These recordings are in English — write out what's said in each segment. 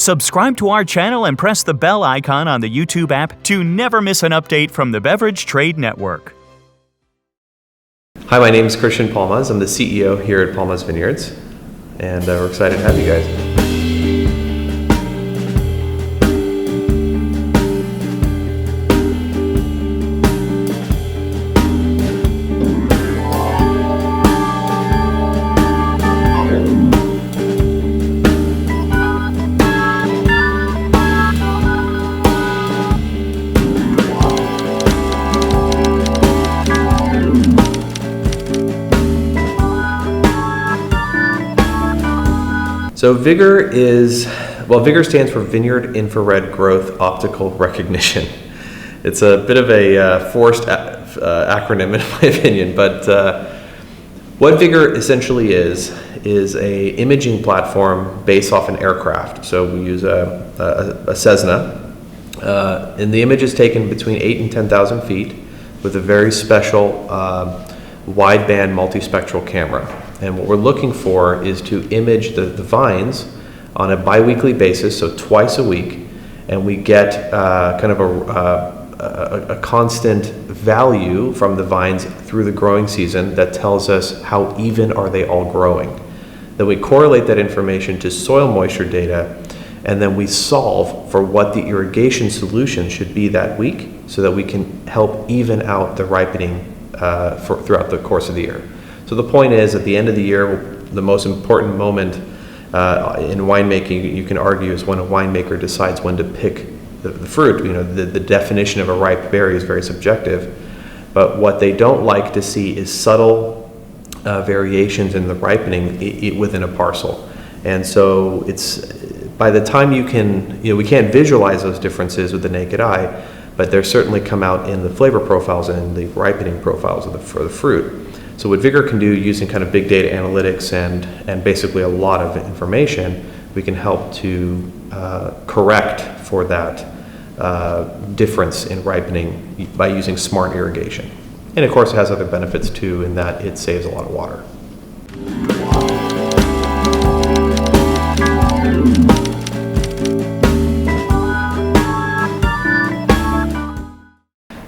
Subscribe to our channel and press the bell icon on the YouTube app to never miss an update from the Beverage Trade Network. Hi, my name is Christian Palmaz. I'm the CEO here at Palmaz Vineyards, and we're excited to have you guys. So Vigor Vigor stands for Vineyard Infrared Growth Optical Recognition. It's a bit of a forced acronym in my opinion, but what Vigor essentially is a imaging platform based off an aircraft. So we use a Cessna, and the image is taken between 8 and 10,000 feet with a very special wideband multispectral camera. And what we're looking for is to image the vines on a bi-weekly basis, so twice a week, and we get kind of a constant value from the vines through the growing season that tells us how even are they all growing. Then we correlate that information to soil moisture data, and then we solve for what the irrigation solution should be that week so that we can help even out the ripening throughout the course of the year. So the point is, at the end of the year, the most important moment in winemaking, you can argue, is when a winemaker decides when to pick the fruit. You know, the definition of a ripe berry is very subjective, but what they don't like to see is subtle variations in the ripening within a parcel. And so it's, by the time we can't visualize those differences with the naked eye, but they certainly come out in the flavor profiles and the ripening profiles for the fruit. So what Vigor can do, using kind of big data analytics and basically a lot of information, we can help to correct for that difference in ripening by using smart irrigation. And of course it has other benefits too, in that it saves a lot of water.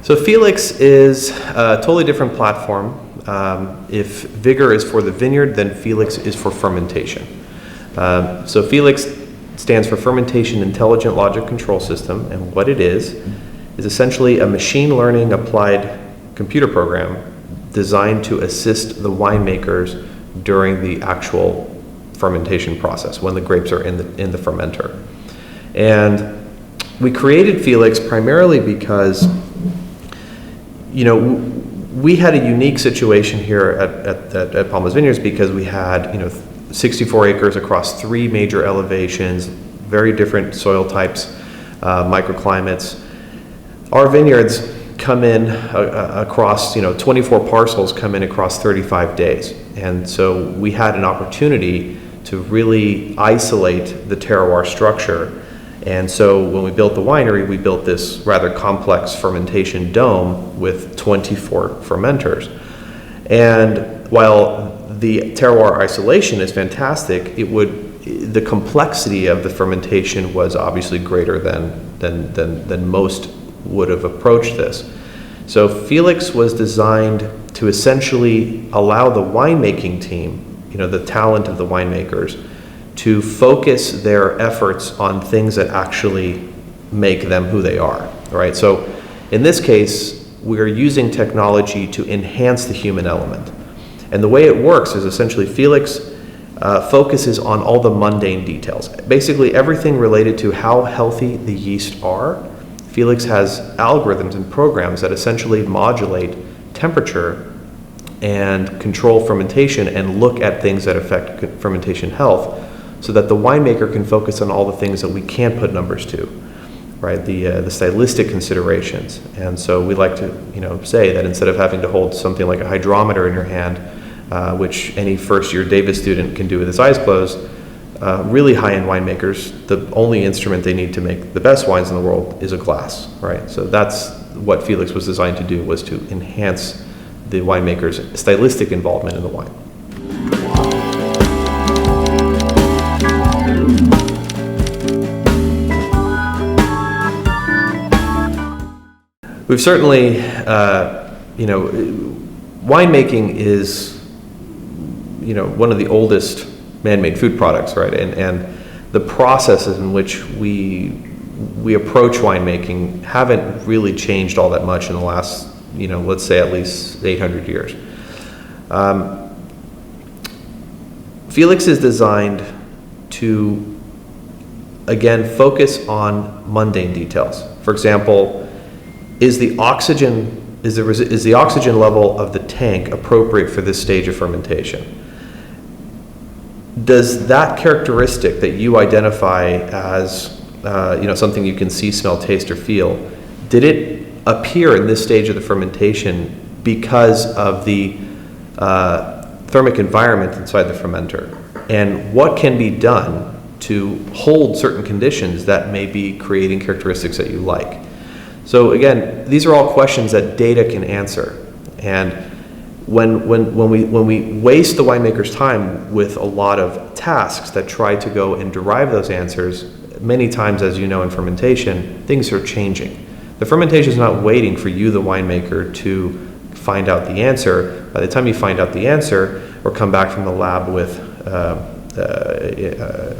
So Felix is a totally different platform. If Vigor is for the vineyard, then Felix is for fermentation. So Felix stands for Fermentation Intelligent Logic Control System, and what it is essentially a machine learning applied computer program designed to assist the winemakers during the actual fermentation process, when the grapes are in the fermenter. And we created Felix primarily because, you know, we had a unique situation here at Palmaz Vineyards because we had, 64 acres across 3 major elevations, very different soil types, microclimates. Our vineyards come in across, 24 parcels come in across 35 days. And so we had an opportunity to really isolate the terroir structure. And so when we built the winery, we built this rather complex fermentation dome with 24 fermenters. And while the terroir isolation is fantastic, the complexity of the fermentation was obviously greater than most would have approached this. So Felix was designed to essentially allow the winemaking team, the talent of the winemakers, to focus their efforts on things that actually make them who they are, right? So in this case, we're using technology to enhance the human element. And the way it works is essentially Felix focuses on all the mundane details. Basically everything related to how healthy the yeast are. Felix has algorithms and programs that essentially modulate temperature and control fermentation and look at things that affect fermentation health, so that the winemaker can focus on all the things that we can't put numbers to, right? The stylistic considerations. And so we like to say that instead of having to hold something like a hydrometer in your hand, which any first-year Davis student can do with his eyes closed, really high-end winemakers, the only instrument they need to make the best wines in the world is a glass, right? So that's what Felix was designed to do, was to enhance the winemaker's stylistic involvement in the wine. we've certainly, winemaking is, one of the oldest man-made food products, right? And the processes in which we approach winemaking haven't really changed all that much in the last, let's say at least 800 years. Felix is designed to, again, focus on mundane details. For example, is the oxygen level of the tank appropriate for this stage of fermentation? Does that characteristic that you identify as something you can see, smell, taste, or feel, did it appear in this stage of the fermentation because of the thermic environment inside the fermenter? And what can be done to hold certain conditions that may be creating characteristics that you like? So again, these are all questions that data can answer. And when we waste the winemaker's time with a lot of tasks that try to go and derive those answers, many times, as you know, in fermentation, things are changing. The fermentation is not waiting for you, the winemaker, to find out the answer. By the time you find out the answer or come back from the lab with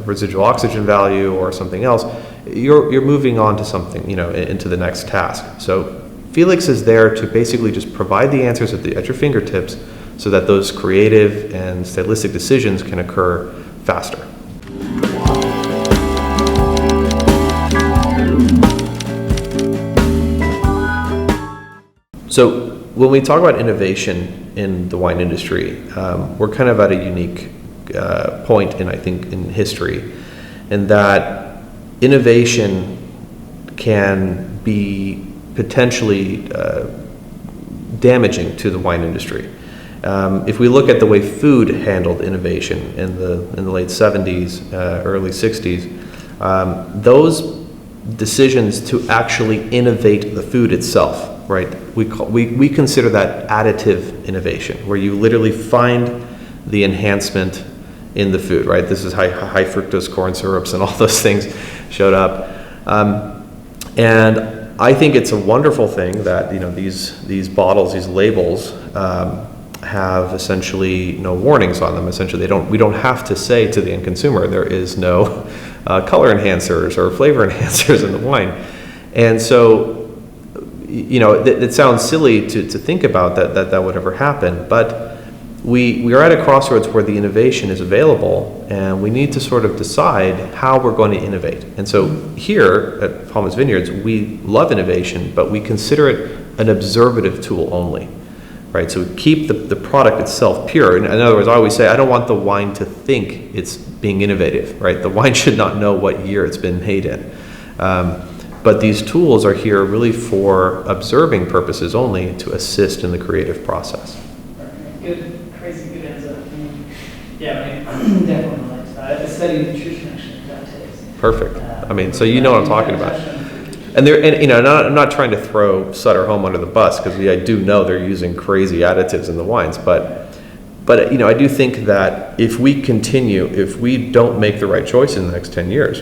residual oxygen value or something else, you're moving on to something, into the next task. So Felix is there to basically just provide the answers at your fingertips so that those creative and stylistic decisions can occur faster. So when we talk about innovation in the wine industry, we're kind of at a unique point in history, in that innovation can be potentially damaging to the wine industry. If we look at the way food handled innovation in the late 70s, early 60s, those decisions to actually innovate the food itself, right? We consider that additive innovation, where you literally find the enhancement in the food, right? This is high fructose corn syrups and all those things showed up. And I think it's a wonderful thing that these bottles, these labels, have essentially no warnings on them. Essentially, we don't have to say to the end consumer there is no color enhancers or flavor enhancers in the wine. And so, it sounds silly to think about that would ever happen, but we are at a crossroads where the innovation is available, and we need to sort of decide how we're going to innovate. And so here at Palmaz Vineyards, we love innovation, but we consider it an observative tool only, right? So we keep the product itself pure. In other words, I always say, I don't want the wine to think it's being innovative, right? The wine should not know what year it's been made in. But these tools are here really for observing purposes only, to assist in the creative process. Good, crazy good answer. Definitely like that. I studied nutrition actually for that taste. Perfect. So you know what I'm talking about. And I'm not trying to throw Sutter Home under the bus, because I do know they're using crazy additives in the wines, but I do think that if we don't make the right choice in the next 10 years,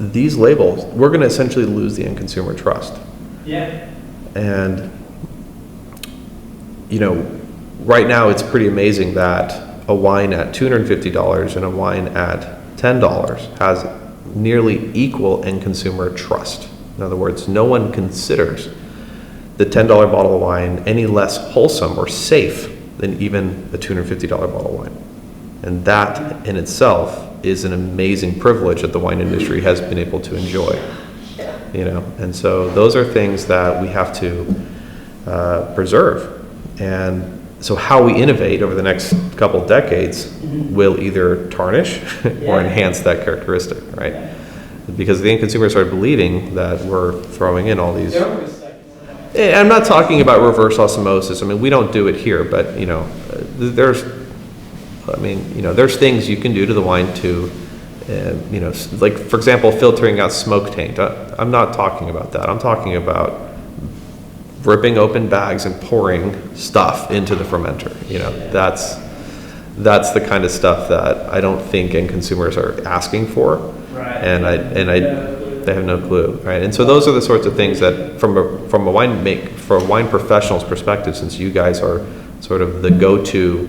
these labels, we're going to essentially lose the end consumer trust. Yeah. And right now it's pretty amazing that a wine at $250 and a wine at $10 has nearly equal end consumer trust. In other words, no one considers the $10 bottle of wine any less wholesome or safe than even a $250 bottle of wine. And that in itself is an amazing privilege that the wine industry has been able to enjoy. And so those are things that we have to preserve. And so how we innovate over the next couple decades will either tarnish or enhance that characteristic, right? Because the end consumers are believing that we're throwing in all these. I'm not talking about reverse osmosis. We don't do it here, but there's things you can do to the wine to, like for example, filtering out smoke taint. I'm not talking about that. I'm talking about ripping open bags and pouring stuff into the fermenter. That's the kind of stuff that I don't think end consumers are asking for. Right. And They have no clue, right? And so those are the sorts of things that, from a wine professional's perspective, since you guys are sort of the go-to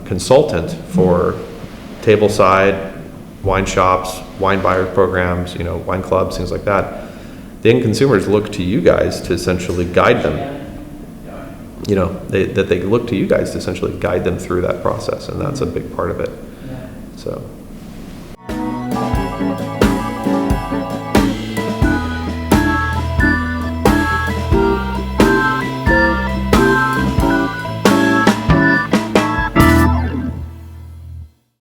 consultant for tableside wine shops, wine buyer programs, wine clubs, things like that, the end consumers look to you guys to essentially guide them. They look to you guys to essentially guide them through that process, and that's a big part of it. Yeah. So.